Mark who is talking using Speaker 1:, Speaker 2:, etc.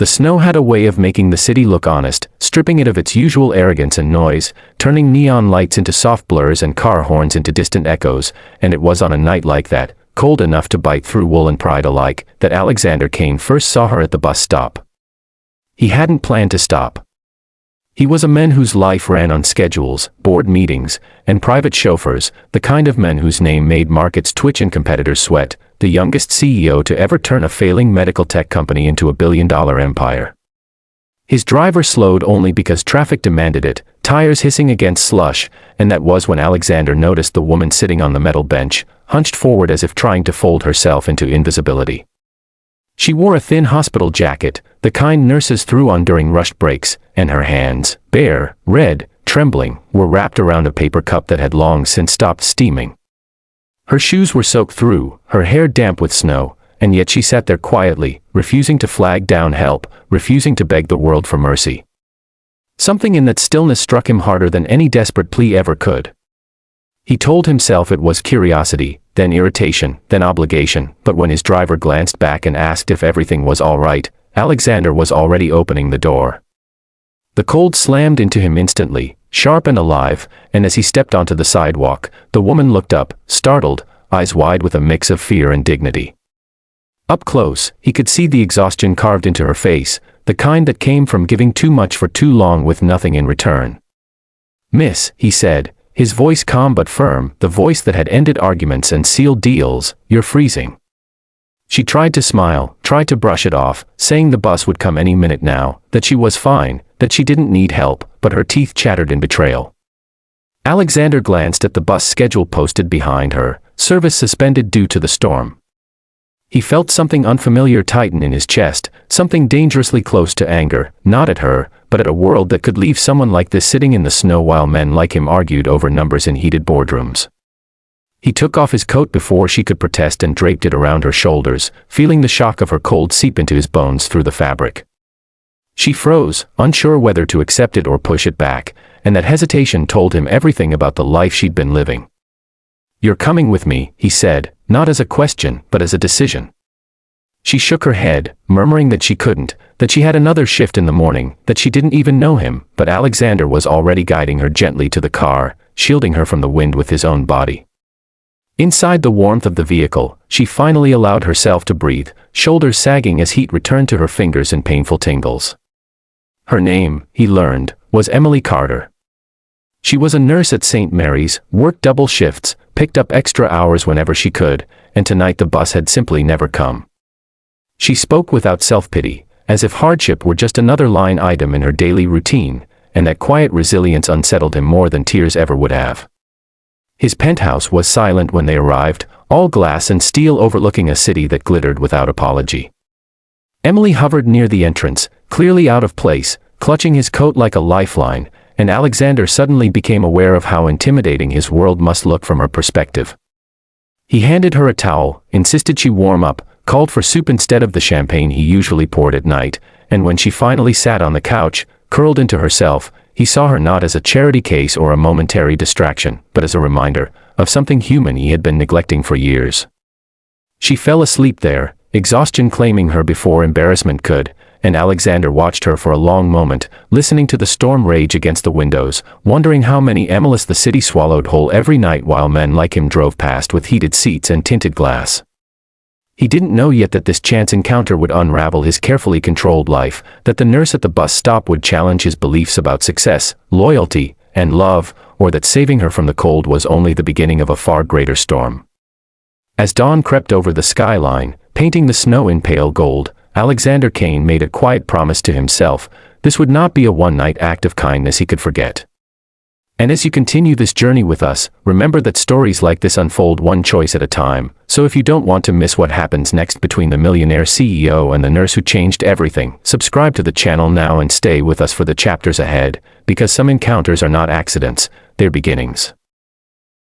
Speaker 1: The snow had a way of making the city look honest, stripping it of its usual arrogance and noise, turning neon lights into soft blurs and car horns into distant echoes, and it was on a night like that, cold enough to bite through wool and pride alike, that Alexander Kane first saw her at the bus stop. He hadn't planned to stop. He was a man whose life ran on schedules, board meetings, and private chauffeurs, the kind of man whose name made markets twitch and competitors sweat, the youngest CEO to ever turn a failing medical tech company into a billion-dollar empire. His driver slowed only because traffic demanded it, tires hissing against slush, and that was when Alexander noticed the woman sitting on the metal bench, hunched forward as if trying to fold herself into invisibility. She wore a thin hospital jacket, the kind nurses threw on during rushed breaks, and her hands, bare, red, trembling, were wrapped around a paper cup that had long since stopped steaming. Her shoes were soaked through, her hair damp with snow, and yet she sat there quietly, refusing to flag down help, refusing to beg the world for mercy. Something in that stillness struck him harder than any desperate plea ever could. He told himself it was curiosity, then irritation, then obligation, but when his driver glanced back and asked if everything was all right, Alexander was already opening the door. The cold slammed into him instantly, sharp and alive, and as he stepped onto the sidewalk, the woman looked up, startled, eyes wide with a mix of fear and dignity. Up close, he could see the exhaustion carved into her face, the kind that came from giving too much for too long with nothing in return. "Miss," he said, his voice calm but firm, the voice that had ended arguments and sealed deals, "you're freezing." She tried to smile, tried to brush it off, saying the bus would come any minute now, that she was fine, that she didn't need help, but her teeth chattered in betrayal. Alexander glanced at the bus schedule posted behind her, service suspended due to the storm. He felt something unfamiliar tighten in his chest, something dangerously close to anger, not at her, but at a world that could leave someone like this sitting in the snow while men like him argued over numbers in heated boardrooms. He took off his coat before she could protest and draped it around her shoulders, feeling the shock of her cold seep into his bones through the fabric. She froze, unsure whether to accept it or push it back, and that hesitation told him everything about the life she'd been living. "You're coming with me," he said, not as a question, but as a decision. She shook her head, murmuring that she couldn't, that she had another shift in the morning, that she didn't even know him, but Alexander was already guiding her gently to the car, shielding her from the wind with his own body. Inside the warmth of the vehicle, she finally allowed herself to breathe, shoulders sagging as heat returned to her fingers in painful tingles. Her name, he learned, was Emily Carter. She was a nurse at St. Mary's, worked double shifts, picked up extra hours whenever she could, and tonight the bus had simply never come. She spoke without self-pity, as if hardship were just another line item in her daily routine, and that quiet resilience unsettled him more than tears ever would have. His penthouse was silent when they arrived, all glass and steel overlooking a city that glittered without apology. Emily hovered near the entrance, clearly out of place, clutching his coat like a lifeline, and Alexander suddenly became aware of how intimidating his world must look from her perspective. He handed her a towel, insisted she warm up, called for soup instead of the champagne he usually poured at night, and when she finally sat on the couch, curled into herself, he saw her not as a charity case or a momentary distraction, but as a reminder of something human he had been neglecting for years. She fell asleep there, exhaustion claiming her before embarrassment could, and Alexander watched her for a long moment, listening to the storm rage against the windows, wondering how many Emilis the city swallowed whole every night while men like him drove past with heated seats and tinted glass. He didn't know yet that this chance encounter would unravel his carefully controlled life, that the nurse at the bus stop would challenge his beliefs about success, loyalty, and love, or that saving her from the cold was only the beginning of a far greater storm. As dawn crept over the skyline, painting the snow in pale gold, Alexander Kane made a quiet promise to himself: this would not be a one-night act of kindness he could forget. And as you continue this journey with us, remember that stories like this unfold one choice at a time, so if you don't want to miss what happens next between the millionaire CEO and the nurse who changed everything, subscribe to the channel now and stay with us for the chapters ahead, because some encounters are not accidents, they're beginnings.